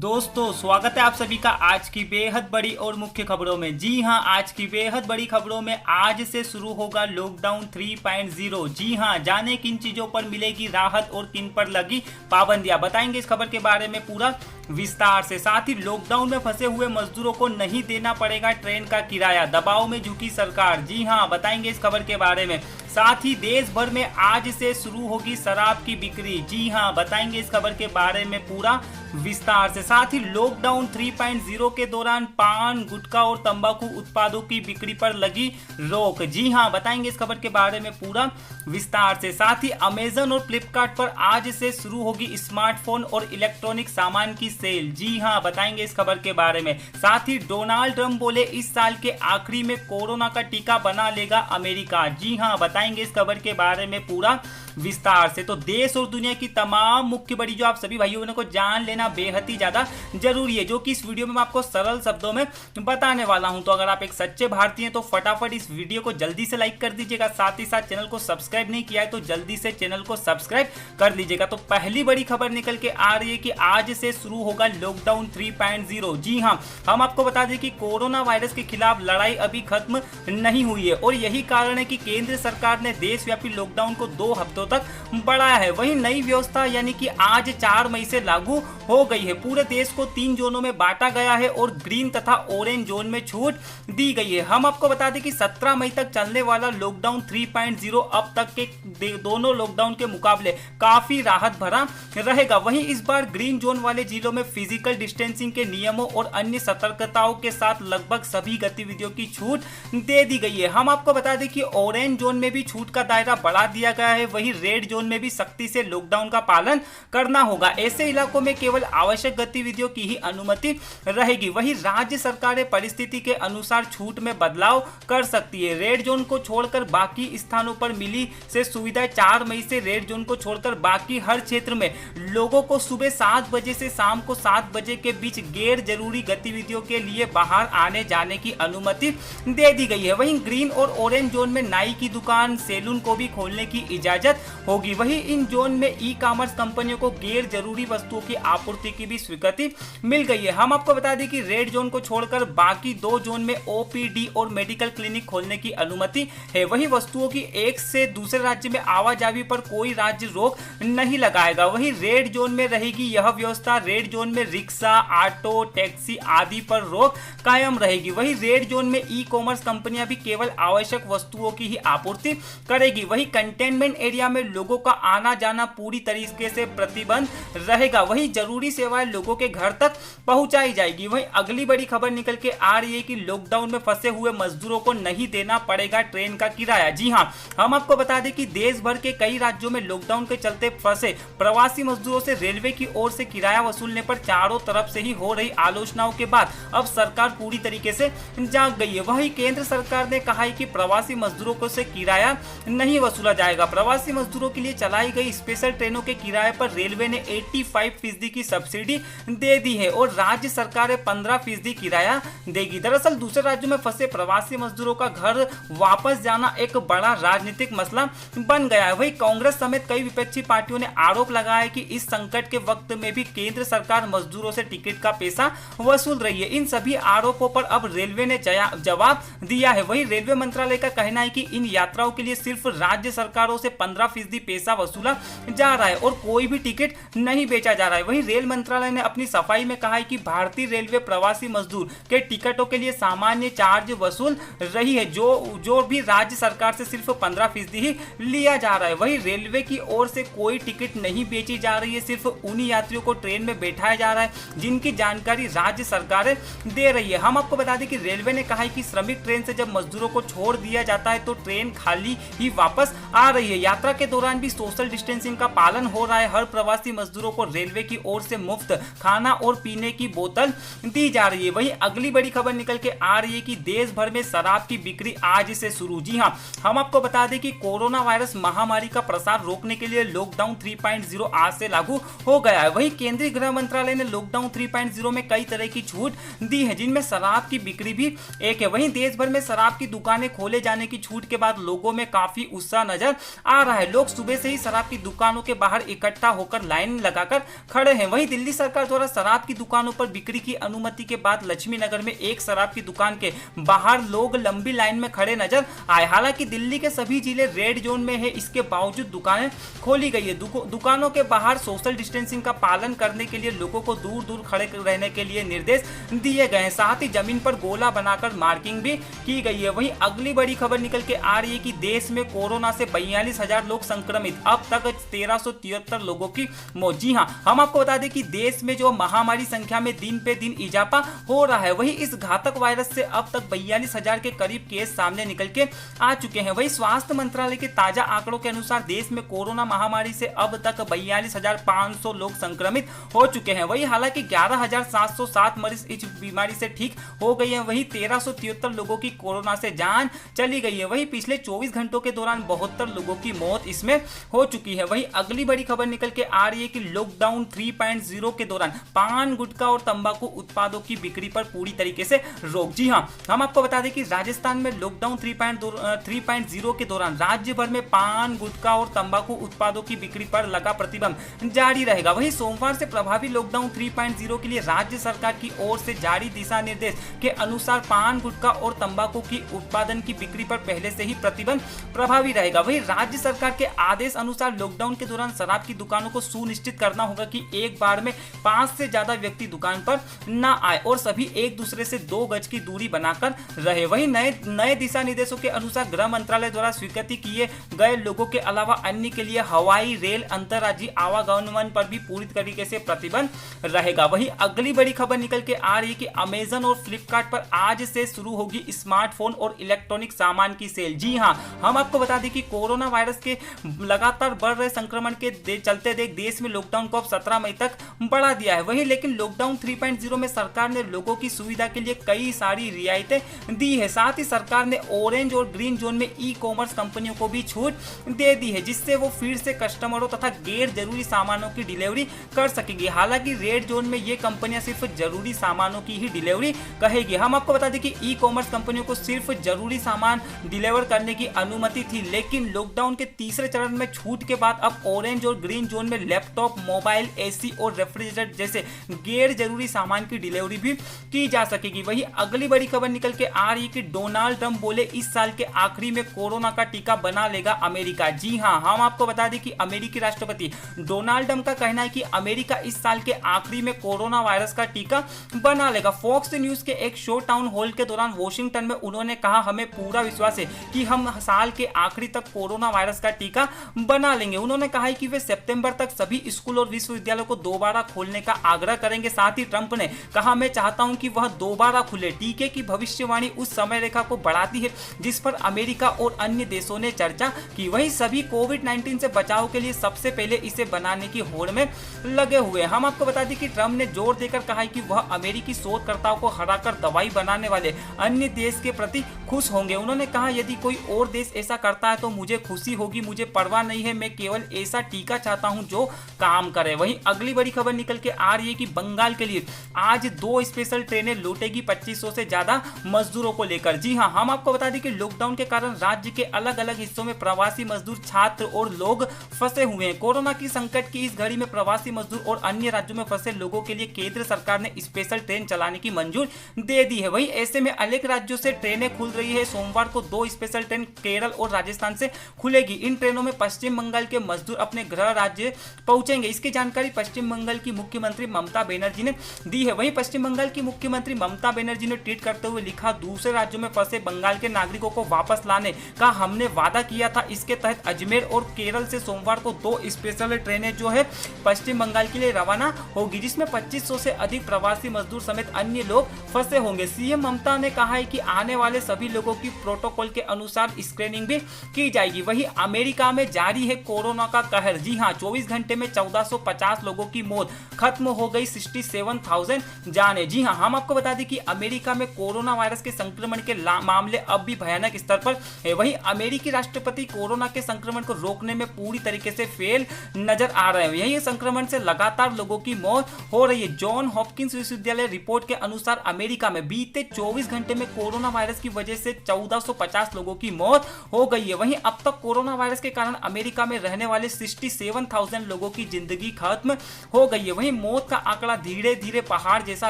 दोस्तों स्वागत है आप सभी का आज की बेहद बड़ी और मुख्य खबरों में। जी हां, आज की बेहद बड़ी खबरों में आज से शुरू होगा लॉकडाउन 3.0। जी हां, जाने किन चीजों पर मिलेगी राहत और किन पर लगी पाबंदियां, बताएंगे इस खबर के बारे में पूरा विस्तार से। साथ ही लॉकडाउन में फंसे हुए मजदूरों को नहीं देना पड़ेगा ट्रेन का किराया, दबाव में झुकी सरकार। जी हां, बताएंगे इस खबर के बारे में। साथ ही देश भर में आज से शुरू होगी शराब की बिक्री। जी हां, बताएंगे इस खबर के बारे में पूरा विस्तार से। साथ ही लॉकडाउन 3.0 के दौरान पान, गुटखा और तंबाकू उत्पादों की बिक्री पर लगी रोक। जी हां, बताएंगे इस खबर के बारे में पूरा विस्तार से। साथ ही अमेजन और फ्लिपकार्ट पर आज से शुरू होगी स्मार्टफोन और इलेक्ट्रॉनिक सामान की सेल। जी हां, बताएंगे इस खबर के बारे में। साथ ही डोनाल्ड ट्रंप बोले इस साल के आखिरी में कोरोना का टीका बना लेगा अमेरिका। जी हां, बताएंगे इस खबर के बारे में पूरा विस्तार से। तो देश और दुनिया की तमाम मुख्य बड़ी जो आप सभी भाइयों बहनों को जान लेना बेहद ही ज्यादा जरूरी है, जो कि इस वीडियो में मैं आपको सरल शब्दों में बताने वाला हूं। तो अगर आप एक सच्चे भारतीय हैं तो फटाफट इस वीडियो को जल्दी से लाइक कर दीजिएगा। साथ ही साथ चैनल को सब्सक्राइब नहीं किया है तो जल्दी से चैनल को सब्सक्राइब कर लीजिएगा। तो पहली बड़ी खबर निकल के आ रही है कि आज से शुरू होगा लॉकडाउन 3.0। जी हां, हम आपको बता दें कि कोरोना वायरस के खिलाफ लड़ाई अभी खत्म नहीं हुई है और यही कारण है कि केंद्र सरकार ने देशव्यापी लॉकडाउन को 2 हफ्तों तक बढ़ाया है। वहीं नई व्यवस्था यानी कि आज 4 मई से लागू हो गई है। पूरे देश को 3 जोनों में बांटा गया है और ग्रीन तथा ऑरेंज जोन में छूट दी गई है। हम आपको बता दें कि 17 मई तक चलने वाला लॉकडाउन 3.0 अब तक के दोनों लॉकडाउन के मुकाबले काफी राहत भरा रहेगा। वहीं इस बार ग्रीन जोन वाले जिलों में फिजिकल डिस्टेंसिंग के नियमों और अन्य सतर्कताओं के साथ लगभग सभी गतिविधियों की छूट दे दी गई है। हम आपको बता दें कि ऑरेंज जोन में भी छूट का दायरा बढ़ा दिया गया है। वहीं रेड जोन में भी सख्ती से लॉकडाउन का पालन करना होगा। ऐसे इलाकों में केवल आवश्यक गतिविधियों की ही अनुमति रहेगी। वहीं राज्य सरकारें परिस्थिति के अनुसार छूट में बदलाव कर सकती है। रेड जोन को छोड़कर बाकी स्थानों पर मिली से सुविधाएं 4 मई से रेड जोन को छोड़कर बाकी हर क्षेत्र में लोगों को सुबह 7 बजे से शाम को 7 बजे के बीच गैर जरूरी गतिविधियों के लिए बाहर आने जाने की अनुमति दे दी गई है। वहीं ग्रीन और ऑरेंज जोन में नाई की दुकान, सैलून को भी खोलने की इजाजत होगी। वहीं इन जोन में ई कॉमर्स कंपनियों को गैर जरूरी वस्तुओं की आपूर्ति की भी स्वीकृति मिल गई है। हम आपको बता दें कि रेड जोन को छोड़कर बाकी 2 जोन में ओपीडी और मेडिकल क्लिनिक खोलने की अनुमति है। वहीं वस्तुओं की एक से दूसरे राज्य में आवाजाही पर कोई राज्य रोक नहीं लगाएगा। वहीं रेड जोन में रहेगी यह व्यवस्था। रेड जोन में रिक्शा, ऑटो, टैक्सी आदि पर रोक कायम रहेगी। वहीं रेड जोन में ई कॉमर्स कंपनियां भी केवल आवश्यक वस्तुओं की ही आपूर्ति करेगी। वहीं कंटेनमेंट एरिया में लोगों का आना जाना पूरी तरीके से प्रतिबंध रहेगा। वहीं जरूरी सेवाएं लोगों के घर तक पहुंचाई जाएगी। वहीं अगली बड़ी खबर निकल के आ रही है कि लॉकडाउन में फंसे हुए मजदूरों को नहीं देना पड़ेगा ट्रेन का किराया। जी हां, हम आपको बता दें कि देश भर के कई राज्यों में लॉकडाउन के चलते फंसे प्रवासी मजदूरों से रेलवे की ओर से किराया वसूलने पर चारों तरफ से ही हो रही आलोचनाओं के बाद अब सरकार पूरी तरीके से जाग गई है। वहीं केंद्र सरकार ने कहा है कि प्रवासी मजदूरों को से किराया नहीं वसूला जाएगा। प्रवासी मजदूरों के लिए चलाई गई स्पेशल ट्रेनों के किराए पर रेलवे ने 85% की सब्सिडी दे दी है और राज्य सरकारें 15% किराया देगी। दरअसल दूसरे राज्यों में फंसे प्रवासी मजदूरों का घर वापस जाना एक बड़ा राजनीतिक मसला बन गया है। वहीं कांग्रेस समेत कई विपक्षी पार्टियों ने आरोप लगाया कि इस संकट के वक्त में भी केंद्र सरकार मजदूरों से टिकट का पैसा वसूल रही है। इन सभी आरोपों पर अब रेलवे ने जवाब दिया है। वहीं रेलवे मंत्रालय का कहना है कि इन यात्राओं के लिए सिर्फ राज्य सरकारों से 15% पैसा वसूला जा रहा है और कोई भी टिकट नहीं बेचा जा रहा है। वहीं रेल मंत्रालय ने अपनी सफाई में कहा है कि भारतीय रेलवे प्रवासी मजदूर के टिकटों के लिए सामान्य चार्ज वसूल रही है, जो भी राज्य सरकार से सिर्फ 15% ही लिया जा रहा है। वहीं रेलवे की ओर से कोई टिकट नहीं बेची जा रही है, सिर्फ उन्हीं यात्रियों को ट्रेन में बैठाया जा रहा है जिनकी जानकारी राज्य सरकारें दे रही है। हम आपको बता दें कि रेलवे ने कहा है कि श्रमिक ट्रेन से जब मजदूरों को छोड़ दिया जाता है तो ट्रेन खाली ही वापस आ रही है। यात्रा के दौरान भी सोशल डिस्टेंसिंग का पालन हो रहा है। हर प्रवासी मजदूरों को रेलवे की ओर से मुफ्त खाना और पीने की बोतल दी जा रही है। वहीं अगली बड़ी खबर निकल के आ रही है कि देश भर में शराब की बिक्री आज से शुरू। जी हां, हम आपको बता दें कि कोरोना वायरस महामारी का प्रसार रोकने के लिए लॉकडाउन 3.0 आज से लागू हो गया है। वहीं केंद्रीय गृह मंत्रालय ने लॉकडाउन 3.0 में कई तरह की छूट दी है, जिनमें शराब की बिक्री भी एक है। वहीं देश भर में शराब की दुकानें खोले जाने की छूट के बाद लोगों में काफी उत्साह नजर आ रहा है। लोग सुबह से ही शराब की दुकानों के बाहर इकट्ठा होकर लाइन लगाकर खड़े हैं। वहीं दिल्ली सरकार द्वारा शराब की दुकानों पर बिक्री की अनुमति के बाद लक्ष्मी नगर में एक शराब की दुकान के बाहर लोग लंबी लाइन में खड़े नजर आए। हालांकि दिल्ली के सभी जिले रेड जोन में है, इसके बावजूद दुकानें खोली गई है। दुकानों के बाहर सोशल डिस्टेंसिंग का पालन करने के लिए लोगों को दूर दूर खड़े रहने के लिए निर्देश दिए गए हैं। साथ ही जमीन पर गोला बनाकर मार्किंग भी की गई है। वहीं अगली बड़ी खबर निकल के आ रही है कि देश में कोरोना से 42,000 लोग संक्रमित, अब तक 1373 लोगों की मौत। जी हां, हम आपको बता दें कि देश में जो महामारी संख्या में दिन पे दिन इजाफा हो रहा है। वहीं इस घातक वायरस से अब तक 42,000 के करीब केस सामने निकल के आ चुके हैं। वहीं स्वास्थ्य मंत्रालय के ताजा आंकड़ों के अनुसार देश में कोरोना महामारी से अब तक 42,500 लोग संक्रमित हो चुके हैं। वहीं हालांकि 11,707 मरीज इस बीमारी से ठीक हो गए हैं। वहीं 1373 लोगों की कोरोना से जान चली गई है। वहीं पिछले 24 घंटों के दौरान 72 लोगों की मौत इसमें हो चुकी है। वहीं अगली बड़ी खबर निकल के आ रही है कि लॉकडाउन 3.0 के दौरान पान, गुटखा और तंबाकू उत्पादों की बिक्री पर पूरी तरीके से रोक। जी हां, हम आपको बता दें कि राजस्थान में लॉकडाउन 3.0 के दौरान राज्य भर में पान, गुटखा और तंबाकू उत्पादों की बिक्री पर लगा प्रतिबंध जारी रहेगा। वहीं सोमवार से प्रभावी लॉकडाउन 3.0 के लिए राज्य सरकार की ओर से जारी दिशा निर्देश के अनुसार पान, गुटखा और तंबाकू की उत्पादन की बिक्री पर पहले से ही प्रतिबंध प्रभावी रहेगा। वहीं राज्य सरकार के आदेश अनुसार लॉकडाउन के दौरान शराब की दुकानों को सुनिश्चित करना होगा कि एक बार में 5 से ज्यादा व्यक्ति दुकान पर न आए और सभी एक दूसरे से 2 गज की दूरी बनाकर रहे। वहीं नए दिशा निर्देशों के अनुसार गृह मंत्रालय द्वारा स्वीकृति किए गए लोगों के अलावा अन्य के लिए हवाई, रेल, अंतर्राज्यीय आवागमन पर भी पूरी तरीके से प्रतिबंध रहेगा। वहीं अगली बड़ी खबर निकल के आ रही है कि अमेजन और फ्लिपकार्ट पर आज से शुरू होगी स्मार्टफोन और इलेक्ट्रॉनिक सामान की सेल। जी हां, हम आपको बता दें कि कोरोना वायरस के लगातार बढ़ रहे संक्रमण के चलते देश में लॉकडाउन को अब 17 मई तक बढ़ा दिया है। वहीं लेकिन लॉकडाउन 3.0 में सरकार ने लोगों की सुविधा के लिए कई सारी रियायतें दी है। साथ ही सरकार ने ऑरेंज और ग्रीन जोन में ई कॉमर्स कंपनियों को भी छूट दे दी है, जिससे वो फिर से कस्टमरों तथा गैर जरूरी सामानों की डिलीवरी कर सकेंगी। हालांकि रेड जोन में ये कंपनियां सिर्फ जरूरी सामानों की ही डिलीवरी कहेगी। हम आपको बता दें कि ई कॉमर्स कंपनियों को सिर्फ जरूरी सामान डिलीवर करने की अनुमति थी, लेकिन लॉकडाउन के तीसरे चरण में छूट के बाद अब ऑरेंज और ग्रीन जोन में लैपटॉप, मोबाइल, एसी और रेफ्रिजरेटर जैसे गैर जरूरी सामान की डिलीवरी भी की जा सकेगी। वहीं अगली बड़ी खबर निकल के आ रही है कि डोनाल्ड ट्रंप बोले इस साल के आखिरी में कोरोना का टीका बना लेगा अमेरिका। जी हां, हम आपको बता दें कि अमेरिकी राष्ट्रपति डोनाल्ड ट्रंप का कहना है कि अमेरिका इस साल के आखिरी में कोरोना वायरस का टीका बना लेगा। फॉक्स न्यूज के एक शो टाउन हॉल के दौरान वॉशिंगटन में उन्होंने कहा, हमें पूरा विश्वास है कि हम साल के आखिरी तक कोरोना वायरस का टीका बना लेंगे। उन्होंने कहा है कि वे सितंबर तक सभी स्कूल और विश्वविद्यालयों को दोबारा खोलने का आग्रह करेंगे। साथ ही ट्रंप ने कहा, मैं चाहता हूं कि वह दोबारा खुले। टीके की भविष्यवाणी उस समय रेखा को बढ़ाती है जिस पर अमेरिका और अन्य देशों ने चर्चा की। वहीं सभी कोविड-19 से बचाव के लिए सबसे पहले इसे बनाने की होड़ में लगे हुए हैं। हम आपको बता दें कि ट्रंप ने जोर देकर कहा है कि वह अमेरिकी शोधकर्ताओं को हराकर दवाई बनाने वाले अन्य देश के प्रति खुश होंगे। उन्होंने कहा, यदि कोई और देश ऐसा करता है तो मुझे खुशी होगी, मुझे परवाह नहीं है, मैं केवल ऐसा टीका चाहता हूं जो काम करे। वहीं अगली बड़ी खबर निकल के आ रही है कि बंगाल के लिए आज 2 स्पेशल ट्रेनें लौटेगी 2500 से ज्यादा मजदूरों को लेकर। जी हां, हम आपको बता दें कि लॉकडाउन के कारण राज्य के अलग अलग हिस्सों में प्रवासी मजदूर, छात्र और लोग फंसे हुए हैं। कोरोना की संकट की इस घड़ी में प्रवासी मजदूर और अन्य राज्यों में फंसे लोगों के लिए केंद्र सरकार ने स्पेशल ट्रेन चलाने की मंजूर दे दी है। वहीं ऐसे में अनेक राज्यों से ट्रेनें खुल रही है। सोमवार को 2 स्पेशल ट्रेन केरल और राजस्थान से खुलेगी। इन ट्रेनों में पश्चिम बंगाल के मजदूर अपने गृह राज्य पहुंचेंगे। इसकी जानकारी पश्चिम बंगाल की मुख्यमंत्री ममता बनर्जी ने दी है। वहीं पश्चिम बंगाल की मुख्यमंत्री ममता बनर्जी ने ट्वीट करते हुए लिखा, दूसरे राज्यों में फंसे बंगाल के नागरिकों को वापस लाने का हमने वादा किया था। इसके तहत अजमेर और केरल से सोमवार को 2 स्पेशल ट्रेनें जो है पश्चिम बंगाल के लिए रवाना होगी, जिसमें 2500 से अधिक प्रवासी मजदूर समेत अन्य लोग फंसे होंगे। सीएम ममता ने कहा है कि आने वाले सभी लोगों की प्रोटोकॉल के अनुसार स्क्रीनिंग भी की जाएगी। वहीं अमेरिका में जारी है कोरोना का कहर। जी हां, 24 घंटे में 1450 लोगों की मौत, खत्म हो गई 67,000 जाने। जी हां, हम आपको बता दें कि अमेरिका में कोरोना वायरस के संक्रमण के मामले अब भी भयानक स्तर पर है। वहीं अमेरिकी राष्ट्रपति कोरोना के संक्रमण को रोकने में पूरी तरीके से फेल नजर आ रहे हैं। यही संक्रमण से लगातार लोगों लोगों की मौत हो रही है। जॉन हॉपकिंस विश्वविद्यालय रिपोर्ट के अनुसार अमेरिका में बीते 24 घंटे में कोरोना वायरस की वजह से 1450 लोगों की मौत हो गई है। वहीं अब तक कोरोना वायरस के कारण अमेरिका में रहने वाले 67,000 लोगों की जिंदगी खत्म हो गई है। वहीं मौत का आंकड़ा धीरे धीरे पहाड़ जैसा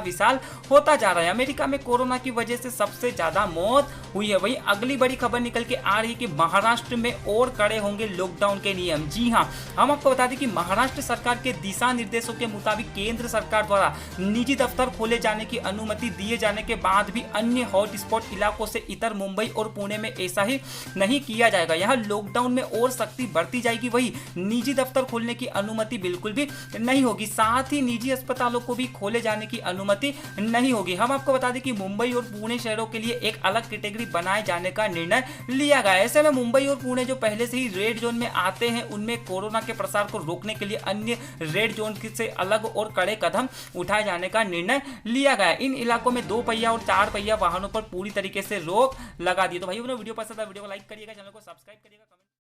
विशाल होता जा रहा है। अमेरिका में कोरोना की वजह से सबसे ज्यादा मौत हुई है। वहीं अगली बड़ी खबर निकल के आ रही है कि महाराष्ट्र में और कड़े होंगे लॉकडाउन के नियम। जी हां, हम आपको बता दें कि महाराष्ट्र सरकार के दिशा निर्देशों के मुताबिक केंद्र सरकार द्वारा निजी दफ्तर खोले जाने की अनुमति दिए जाने के बाद भी अन्य हॉटस्पॉट इलाकों से इतर मुंबई और पुणे में ऐसा ही नहीं किया जाएगा। यहां लॉकडाउन में और सख्ती बढ़ती जाएगी। वही निजी दफ्तर खोलने की अनुमति बिल्कुल भी नहीं होगी। साथ ही निजी अस्पतालों को भी खोले जाने की अनुमति नहीं होगी। हम आपको बता दें कि मुंबई और पुणे शहरों के लिए एक अलग कैटेगरी बनाए जाने का निर्णय लिया गया है। ऐसे में मुंबई और पुणे जो पहले से ही रेड जोन में आते हैं, उनमें कोरोना के प्रसार को रोकने के लिए अन्य रेड जोन से अलग और कड़े कदम उठाए जाने का निर्णय लिया गया है। इन इलाकों में 2 पहिया और 4 पहिया वाहनों पर पूरी तरीके से रोक लगा दी। तो भाई वीडियो पसंद है, वीडियो को लाइक करिएगा, चैनल को सब्सक्राइब करिएगा।